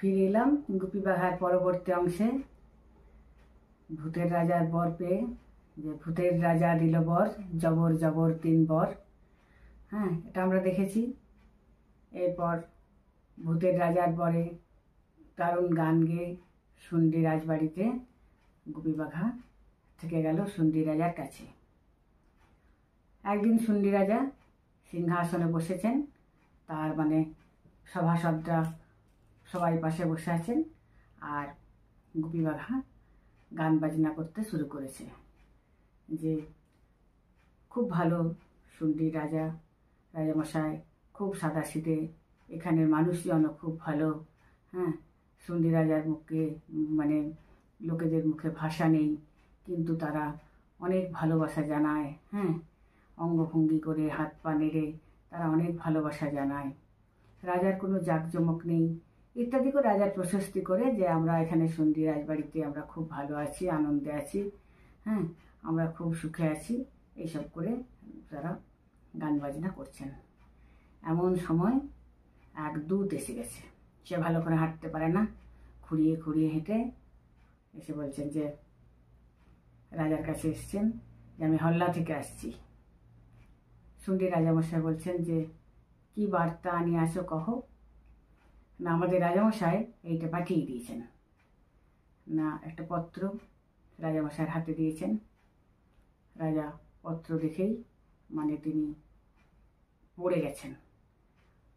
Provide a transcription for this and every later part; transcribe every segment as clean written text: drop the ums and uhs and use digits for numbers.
ফিরে এলাম গুপি বাঘার পরবর্তী অংশে। ভূতের রাজার বর পেয়ে, যে ভূতের রাজা দিল বর, জবর জবর 3 বর। হ্যাঁ, এটা আমরা দেখেছি। এরপর ভূতের রাজার বরে দারুণ গান গেয়ে শুন্ডি রাজবাড়িতে গুপি বাঘা থেকে গেল শুন্ডি রাজার কাছে। একদিন শুন্ডি রাজা সিংহাসনে বসেছেন, তার মানে সভাসদরা সবাই পাশে বসে আছেন, আর গুপি বাঘা গান বাজনা করতে শুরু করেছে যে খুব ভালো শুন্ডি রাজা, রাজামশাই খুব সাদাসিধে, এখানের মানুষজনও খুব ভালো। হ্যাঁ, শুন্ডি রাজার মুখে মানে লোকেদের মুখে ভাষা নেই, কিন্তু তারা অনেক ভালোবাসা জানায়। হ্যাঁ, অঙ্গভঙ্গি করে হাত পা নেড়ে তারা অনেক ভালোবাসা জানায়। রাজার কোনো জাঁকজমক নেই ইত্যাদি করে রাজার প্রশস্তি করে যে আমরা এখানে শুন্ডি রাজবাড়িতে আমরা খুব ভালো আছি, আনন্দে আছি, হ্যাঁ আমরা খুব সুখে আছি, এইসব করে তারা গান বাজনা করছেন। এমন সময় এক দূত এসে গেছে। সে ভালো করে হাঁটতে পারে না, খুঁড়িয়ে খুঁড়িয়ে হেঁটে এসে বলছেন যে রাজার কাছে এসছেন, যে আমি হল্লা থেকে আসছি। শুন্ডি রাজামশাই বলছেন যে কি বার্তা আনিয়ে আসো কহ। না, আমাদের রাজামশাই এইটা পাঠিয়ে দিয়েছেন। না, একটা পত্র রাজামশাইয়ের হাতে দিয়েছেন। রাজা পত্র দেখেই মানে তিনি পড়ে গেছেন।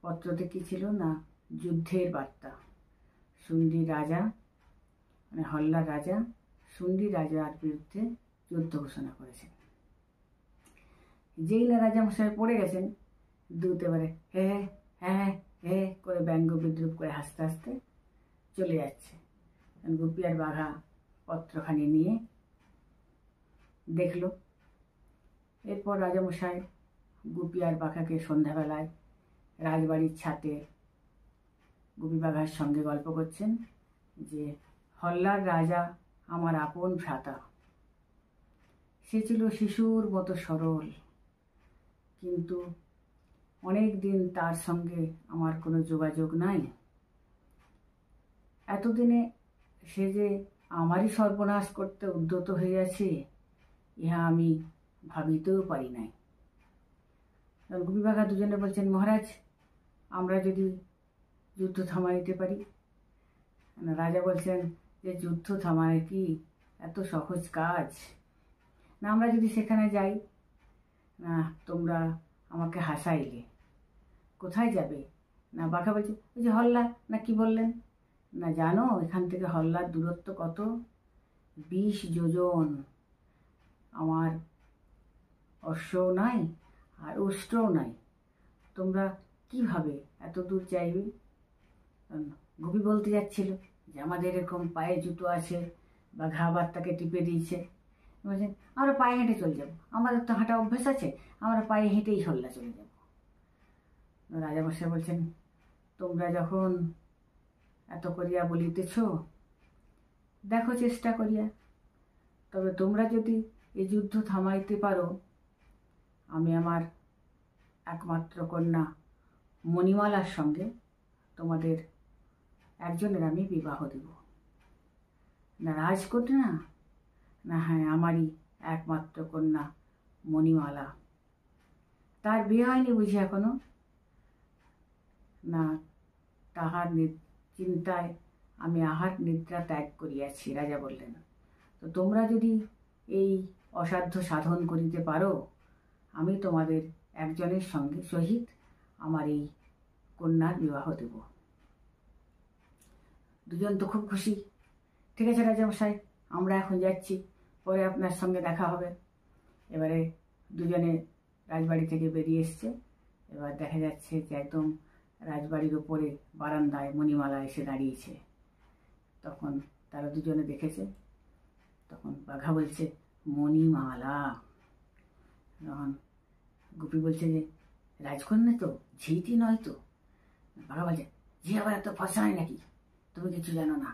পত্রতে কি ছিল না, যুদ্ধের বার্তা। শুন্ডি রাজা মানে হল্লার রাজা শুন্ডি রাজার বিরুদ্ধে যুদ্ধ ঘোষণা করেছেন। যেই না রাজামশাই পড়ে গেছেন, দূত এবারে হ্যাঁ হ্যাঁ হ্যাঁ করে ব্যঙ্গ বিদ্রুপ করে হাসতে হাসতে চলে যাচ্ছে। গুপি আর বাঘা পত্রখানি নিয়ে দেখল। এরপর রাজামশাই গুপি আর বাঘাকে সন্ধ্যাবেলায় রাজবাড়ির ছাদে গুপি বাঘার সঙ্গে গল্প করছেন যে হল্লার রাজা আমার আপন ভ্রাতা। সে ছিল শিশুর মতো সরল, কিন্তু অনেক দিন তার সঙ্গে আমার কোনো যোগাযোগ নাই। এতদিনে সে যে আমারই সর্বনাশ করতে উদ্যত হইয়াছে, ইহা আমি ভাবিতেও পারি নাই। গুপি বাঘা দুজনে বলছেন, মহারাজ আমরা যদি যুদ্ধ থামাইতে পারি। রাজা বলছেন যে যুদ্ধ থামায় কি এত সহজ কাজ? না, আমরা যদি সেখানে যাই, না তোমরা আমাকে হাসাইলে, কোথায় যাবে? না, বাঘা বলছে ওই যে হল্লা, না কি বললেন? না, জানো এখান থেকে হল্লার দূরত্ব কত? 20 যোজন। আমার অশ্বও নাই আর অস্ত্রও নাই, তোমরা কিভাবে এত দূর যাইবে? গুপি বলতে যাচ্ছিল যে আমাদের এরকম পায়ে জুতো আছে। বাঘা আবার তাকে টিপে দিয়েছে, বলছেন আমরা পায়ে হেঁটে চলে যাব, আমাদের তো হাঁটা অভ্যাস আছে, আমরা পায়ে হেঁটেই হল্লা চলে যাব। রাজামশাই বলছেন, তোমরা যখন এত করিয়া বলিতেছ, দেখো চেষ্টা করিয়া। তবে তোমরা যদি এই যুদ্ধ থামাইতে পারো, আমি আমার একমাত্র কন্যা মণিমালার সঙ্গে তোমাদের একজনের আমি বিবাহ দেব। না, রাজকন্যা? না, হ্যাঁ আমারই একমাত্র কন্যা মণিমালা। তার বিয়ে হয়নি বুঝি এখনো? না, তাহার চিন্তায় আমি আহার নিদ্রা ত্যাগ করিয়াছি, রাজা বললেন। তো তোমরা যদি এই অসাধ্য সাধন করিতে পারো, আমি তোমাদের একজনের সঙ্গে সহিত আমার এই কন্যার বিবাহ দেব। দুজন তো খুব খুশি। ঠিক আছে রাজামশাই, আমরা এখন যাচ্ছি, পরে আপনার সঙ্গে দেখা হবে। এবারে দুজনে রাজবাড়ি থেকে বেরিয়ে এসছে। এবার দেখা যাচ্ছে যে একদম রাজবাড়ির ওপরে বারান্দায় মণিমালা এসে দাঁড়িয়েছে। তখন তারা দুজনে দেখেছে। তখন বাঘা বলছে মণিমালা। তখন গুপি বলছে যে রাজকন্যা তো, ঝিটি নয় তো? বাঘা বলছে ঝি আবার এত ফসা হয় নাকি, তুমি কিছু জানো না।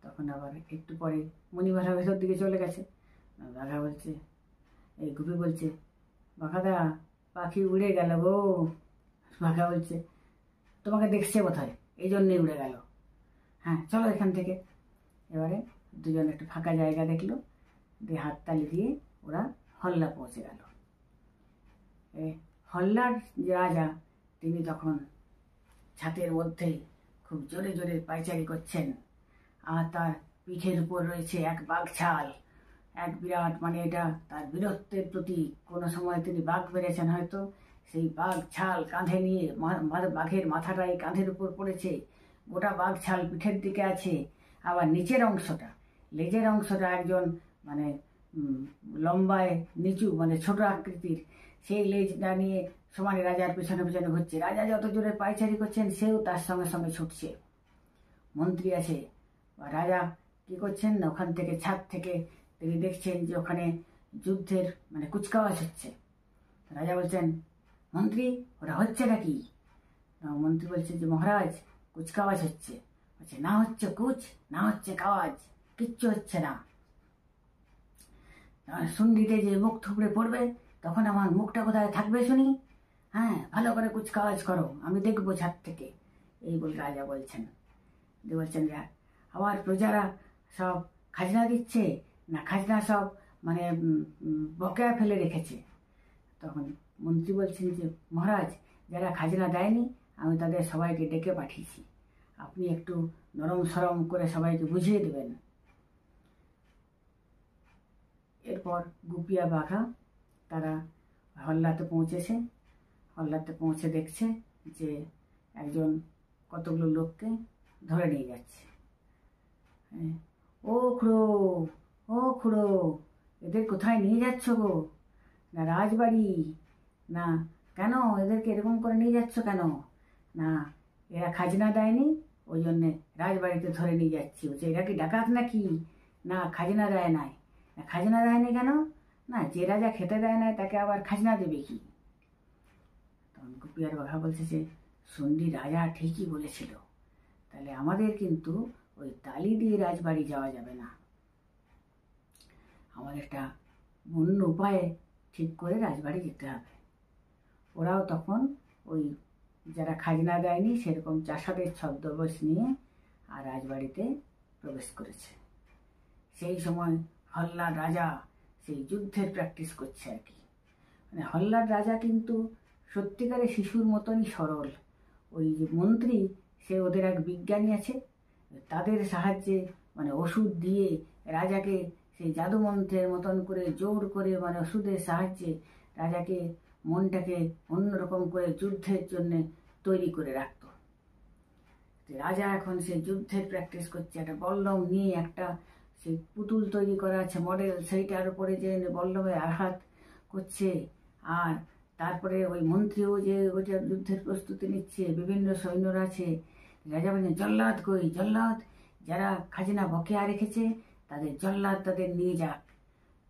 তখন আবার একটু পরে মণিমালা ভেতর দিকে চলে গেছে। বাঘা বলছে, এই গুপি বলছে বাঘাদা পাখি উড়ে গেল গো। বাঘা বলছে তোমাকে দেখছে বোধহয়, এই জন্যই উড়ে গেল। হ্যাঁ চলো এখান থেকে। এবারে দুজন একটু ফাঁকা জায়গা দেখলো, দিয়ে হাততালি দিয়ে ওরা হল্লা পৌঁছে গেল। হল্লার যে রাজা, তিনি তখন ছাতের মধ্যে খুব জোরে জোরে পায়চারি করছেন, আর তার পিঠের উপর রয়েছে এক বাঘছাল, এক বিরাট, মানে এটা তার বীরত্বের প্রতীক। কোনো সময় তিনি বাঘ মেরেছেন হয়তো, সেই বাঘ ছাল কাঁধে নিয়ে, বাঘের মাথাটাই কাঁধের উপর পড়েছে, গোটা বাঘ ছাল পিঠের দিকে আছে। আবার নিচের অংশটা, লেজের অংশটা একজন মানে লম্বায় নিচু, মানে ছোট আকৃতির, সেই লেজটা নিয়ে সমানে রাজার পেছনে পেছনে ঘুরছে। রাজা যত জোরে পায়চারি করছেন, সেও তার সঙ্গে সঙ্গে ছুটছে। মন্ত্রী আছে, রাজা কি করছেন, ওখান থেকে ছাদ থেকে তিনি দেখছেন যে ওখানে যুদ্ধের মানে কুচকাওয়াজ হচ্ছে। রাজা বলছেন, মন্ত্রী ওরা হচ্ছে নাকি? মন্ত্রী বলছে যে মহারাজ কুচকাওয়াজ হচ্ছে। বলছে না হচ্ছে কুচ, না হচ্ছে কাওয়াজ, কিচ্ছু হচ্ছে না। সুন্ডিতে যে মুখ থুবড়ে পড়বে, তখন আমার মুখটা কোথায় থাকবে শুনি? হ্যাঁ ভালো করে কুচকাওয়াজ করো, আমি দেখবো ছাদ থেকে। এই বলে রাজা বলছেন। বলছেন আমার প্রজারা সব খাজনা দিচ্ছে না, খাজনা সব মানে বকেয়া ফেলে রেখেছে। তখন মন্ত্রী বলছেন যে মহারাজ, যারা খাজনা দেয়নি আমি তাদের সবাইকে ডেকে পাঠিয়েছি, আপনি একটু নরম সরম করে সবাইকে বুঝিয়ে দেবেন। এরপর গুপি আর বাঘা তারা হল্লাতে পৌঁছেছে। হল্লাতে পৌঁছে দেখছে যে একজন কতগুলো লোককে ধরে নিয়ে যাচ্ছে। ও খুড়ো, ও খুড়ো, এদের কোথায় নিয়ে যাচ্ছ গো? না রাজবাড়ি। না কেন, এদেরকে এরকম করে নিয়ে যাচ্ছ কেন? না এরা খাজনা দেয়নি, ওই জন্যে রাজবাড়িতে ধরে নিয়ে যাচ্ছি। বলছে এরা কি ডাকাত নাকি? না খাজনা দেয় নাই। খাজনা দেয়নি কেন? না যে রাজা খেতে দেয় নাই তাকে আবার খাজনা দেবে কি? তখন গুপি আর বাঘা বলছে যে সন্ধি রাজা ঠিকই বলেছিল, তাহলে আমাদের কিন্তু ওই তালি দিয়ে রাজবাড়ি যাওয়া যাবে না, আমাদের একটা অন্য উপায়ে ঠিক করে রাজবাড়ি যেতে হবে। ওরাও তখন ওই যারা খাজনা দেয়নি সেরকম চাষাদের ছদ্মবেশ নিয়ে আর রাজবাড়িতে প্রবেশ করেছে। সেই সময় হল্লার রাজা সেই যুদ্ধের প্র্যাকটিস করছে আর কি। মানে হল্লার রাজা কিন্তু সত্যিকারে শিশুর মতনই সরল। ওই যে মন্ত্রী, সে ওদের এক বিজ্ঞানী আছে, তাদের সাহায্যে মানে ওষুধ দিয়ে রাজাকে সেই জাদুমন্ত্রের মতন করে জোর করে, মানে ওষুধের সাহায্যে রাজাকে মনটাকে অন্যরকম করে যুদ্ধের জন্য তৈরি করে রাখত। রাজা এখন সেই যুদ্ধের প্র্যাকটিস করছে, একটা বল্লম নিয়ে, একটা সেই পুতুল তৈরি করা আছে মডেল, সেইটার উপরে যে বল্লমে আঘাত করছে। আর তারপরে ওই মন্ত্রীও যে ওইটা যুদ্ধের প্রস্তুতি নিচ্ছে, বিভিন্ন সৈন্যরা আছে। রাজা বলছেন জল্লাদ কই, জল্লাদ, যারা খাজনা বকেয়া রেখেছে তাদের জল্লাদ তাদের নিয়ে যাক।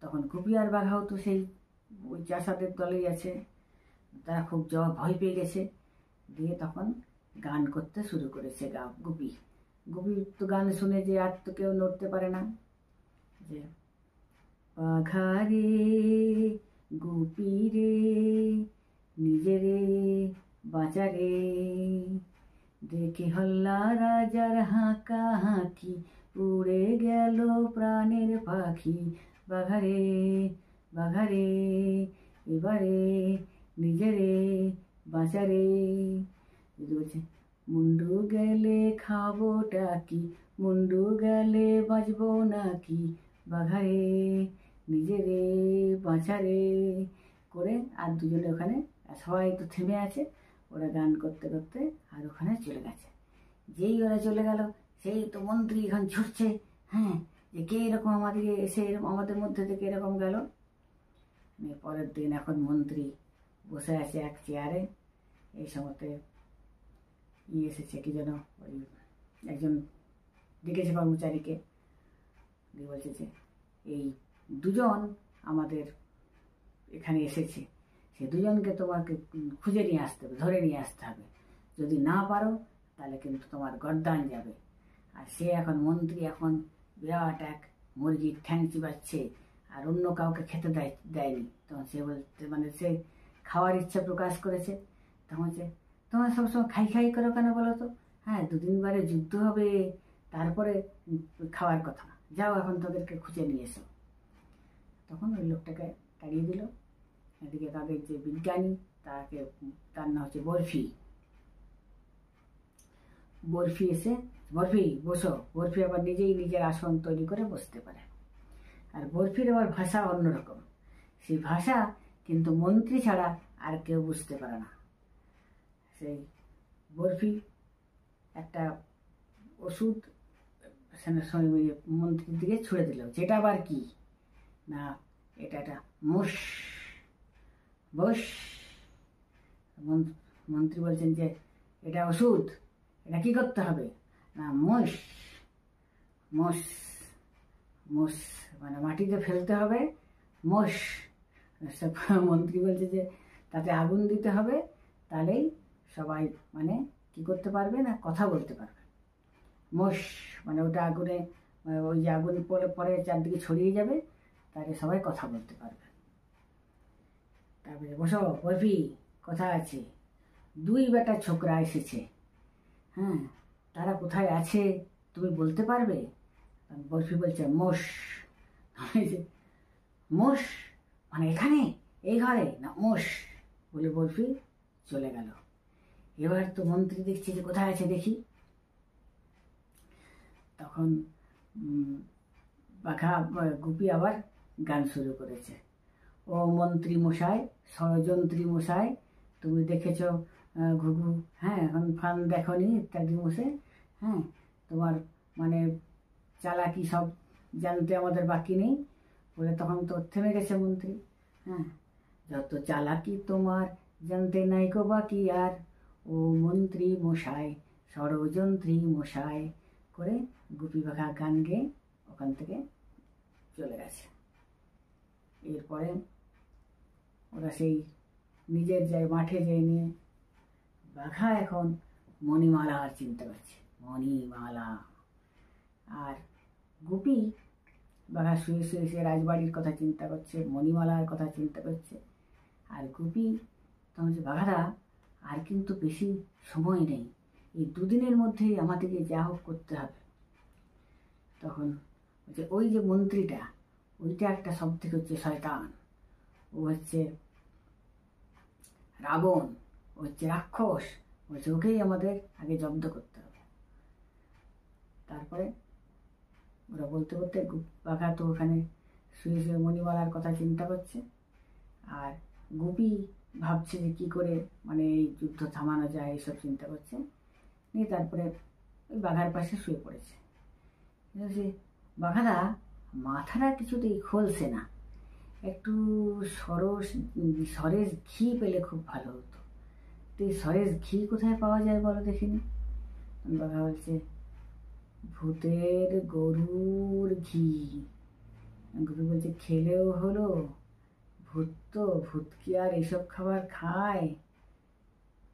তখন গুপি আর বাঘাও তো সেই ওই চাষাদের দলেই আছে, তারা খুব ভয় পেয়ে গেছে। দিয়ে তখন গান করতে শুরু করেছে গুপি। গুপি তো গান শুনে যে আর তো কেউ নড়তে পারে না, যে বাঘা রে গুপি রে নিজেরে বাঁচা রে, দেখে হল্লা রাজার হাঁকা হাঁকি, উড়ে গেল প্রাণের পাখি। বাঘা রে, বাঘা রে, এবারে নিজেরে বাঁচা রে। বলছে মুন্ডু গেলে খাবো টাকি, মুন্ডু গেলে বাঁচবো নাকি, বাঘা রে নিজেরে বাঁচা রে করে। আর দুজনে ওখানে সবাই তো থেমে আছে, ওরা গান করতে করতে আর ওখানে চলে গেছে। যেই ওরা চলে গেল, সেই তো মন্ত্রী এখন ছুটছে, হ্যাঁ, যে কে এরকম আমাদেরকে এসে আমাদের মধ্যে থেকে এরকম গেল। পরের দিন এখন মন্ত্রী বসে আছে এক চেয়ারে, এই সময়তে এসেছে কি যেন, ওই একজন ডেকেছে কর্মচারীকে, দিয়ে বলছে যে এই দুজন আমাদের এখানে এসেছে, সে দুজনকে তোমাকে খুঁজে নিয়ে আসতে হবে, ধরে নিয়ে আসতে হবে, যদি না পারো তাহলে কিন্তু তোমার গর্দান যাবে। আর সে এখন মন্ত্রী এখন বিরাট এক মুরগির ঠ্যাং চিবাচ্ছে, আর অন্য কাউকে খেতে দেয়নি। তখন সে বলতে, মানে সে খাওয়ার ইচ্ছা প্রকাশ করেছে। তখন সে, তোমার সবসময় খাই খাই করো কেন বলো তো? হ্যাঁ, দুদিন বারে যুদ্ধ হবে, তারপরে খাওয়ার কথা, যাও এখন তাদেরকে খুঁজে নিয়ে এসো। তখন ওই লোকটাকে তাড়িয়ে দিল। এদিকে তাদের যে বিজ্ঞানী, তার নাম হচ্ছে বরফি। বরফি এসে, বরফি বসো। বরফি আবার নিজেই নিজের আসন তৈরি করে বসতে পারে। আর বরফির আবার ভাষা অন্যরকম। সেই ভাষা কিন্তু মন্ত্রী ছাড়া আর কেউ বুঝতে পারে না। সেই বরফি একটা ওষুধ মন্ত্রীর দিকে ছুঁড়ে দিল। যেটা আবার কি না, এটা একটা মোষ। বস। মন্ত্রী বলছেন যে এটা ওষুধ, এটা কি করতে হবে না, মোষ। মোষ মোষ মানে মাটিতে ফেলতে হবে, মোষ। মন্ত্রী বলছে যে তাতে আগুন দিতে হবে, তাহলেই সবাই মানে কি করতে পারবে না, কথা বলতে পারবে। মোষ মানে ওটা আগুনে, ওই যে আগুন পরে পরে চারদিকে ছড়িয়ে যাবে, তাহলে সবাই কথা বলতে পারবে। তারপরে বসো বরফি, কথা আছে। 2 বেটা ছোকরা এসেছে, হ্যাঁ, তারা কোথায় আছে তুমি বলতে পারবে? বরফি বলছে মোষ। মোষ মানে এখানে, এই ঘরে না, মোষ বলে বরফি চলে গেল। এবার তো মন্ত্রী দেখছে যে কোথায় আছে দেখি। তখন গুপি আবার গান শুরু করেছে। ও মন্ত্রী মশাই, ষড়যন্ত্রী মশাই, তুমি দেখেছ ঘুঘু, হ্যাঁ, এখন ফান দেখনি ইত্যাদি মশাই, হ্যাঁ, তোমার মানে চালাকি সব জানতে আমাদের বাকি নেই বলে তখন তো থেমে গেছে মন্ত্রী। হ্যাঁ, যত চালাকি তোমার জানতে নাই গো বাকি আর, ও মন্ত্রী মশাই, ষড়যন্ত্রী মশাই করে গুপি বাঘা গান গেয়ে ওখান থেকে চলে গেছে। এরপরে ওরা সেই নিজের মাঠে যেয়ে নিয়ে বাঘা এখন মণিমালার চিন্তা করছে, মণিমালা। আর গুপি বাঘা শুয়ে শুয়ে শুয়ে রাজবাড়ির কথা চিন্তা করছে, মণিমালার কথা চিন্তা করছে। আর গুপি তখন হচ্ছে, বাঘারা আর কিন্তু বেশি সময় নেই, এই 2 দিনের মধ্যেই আমাদেরকে যা হোক করতে হবে। তখন হচ্ছে ওই যে মন্ত্রীটা, ওইটা একটা সব থেকে হচ্ছে শয়তান, ও হচ্ছে রাবণ, ও হচ্ছে রাক্ষস, বলছে ওকেই আমাদের আগে জব্দ করতে হবে। তারপরে ওরা বলতে বলতে বাঘা তো ওখানে শুয়ে শুয়ে মণিমালার কথা চিন্তা করছে, আর গুপি ভাবছে যে কী করে মানে এই যুদ্ধ থামানো যায়, এইসব চিন্তা করছে। নিয়ে তারপরে ওই বাঘার পাশে শুয়ে পড়েছে। বাঘারা মাথাটা কিছুতেই খুলছে না, একটু সরেস ঘি পেলে খুব ভালো হতো। তো এই সরেস ঘি কোথায় পাওয়া যায় বলো দেখিনি? বাঘা বলছে ভূতের গরুর ঘি। গুরু বলছে খেলেও হলো, ভূত তো, ভূত কি আর এসব খাবার খায়?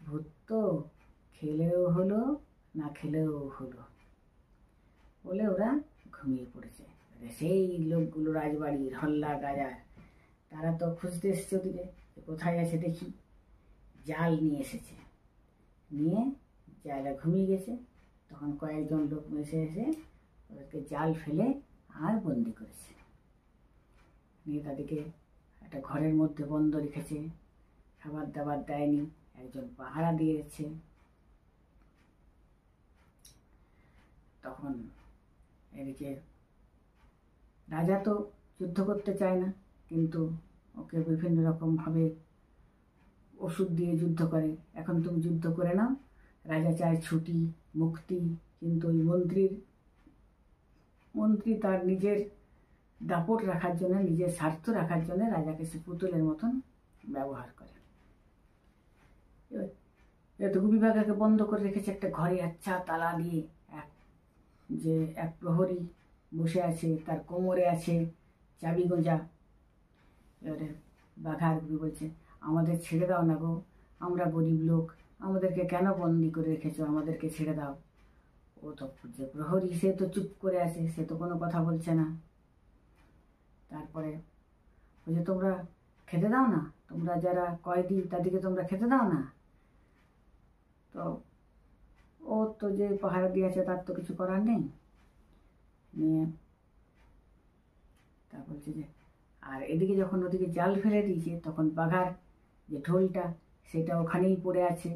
ভূত তো খেলেও হলো, না খেলেও হলো বলে ওরা ঘুমিয়ে পড়েছে। সেই লোকগুলো রাজবাড়ির হল্লা গাজার, তারা তো খুঁজতে এসেছে ওদিকে, কোথায় আছে দেখি। জাল নিয়ে এসেছে, নিয়ে জালে ঘুমিয়ে গেছে। তখন কয়েকজন লোক এসে ওদেরকে জাল ফেলে আর বন্দি করেছে। নিয়ে তাদেরকে একটা ঘরের মধ্যে বন্ধ রেখেছে, খাবার দাবার দেয়নি, একজন পাহারা দিয়েছে। তখন এদিকে রাজা তো যুদ্ধ করতে চায় না, কিন্তু ওকে বিভিন্ন রকমভাবে ওষুধ দিয়ে যুদ্ধ করে। এখন তুমি যুদ্ধ করে নাও। রাজা চায় ছুটি, মুক্তি, কিন্তু ওই মন্ত্রী তার নিজের দাপট রাখার জন্য, নিজের স্বার্থ রাখার জন্য রাজাকে সে পুতুলের মতন ব্যবহার করে। এত গুপি বাঘাকে বন্ধ করে রেখেছে একটা ঘরে, আচ্ছা তালা দিয়ে। এক প্রহরী বসে আছে, তার কোমরে আছে চাবি গোঁজা। এবারে বাঘা আর গুপি বলছে আমাদের ছেড়ে দাও না গো, আমরা গরিব লোক, আমাদেরকে কেন বন্দি করে রেখেছো, আমাদেরকে ছেড়ে দাও। ও তো যে প্রহরী, সে তো চুপ করে আছে, সে তো কোনো কথা বলছে না। তারপরে বলছে তোমরা খেতে দাও না, তোমরা যারা কয়েদি তাদেরকে তোমরা খেতে দাও না। তো ও তো যে পাহারা দিয়েছে তার তো কিছু করার নেই। নিয়ে তা বলছে যে, আর এদিকে যখন ওদিকে জাল ফেলে দিয়েছে তখন বাঘার যে ঢোলটা সেটা ওখানেই পড়ে আছে।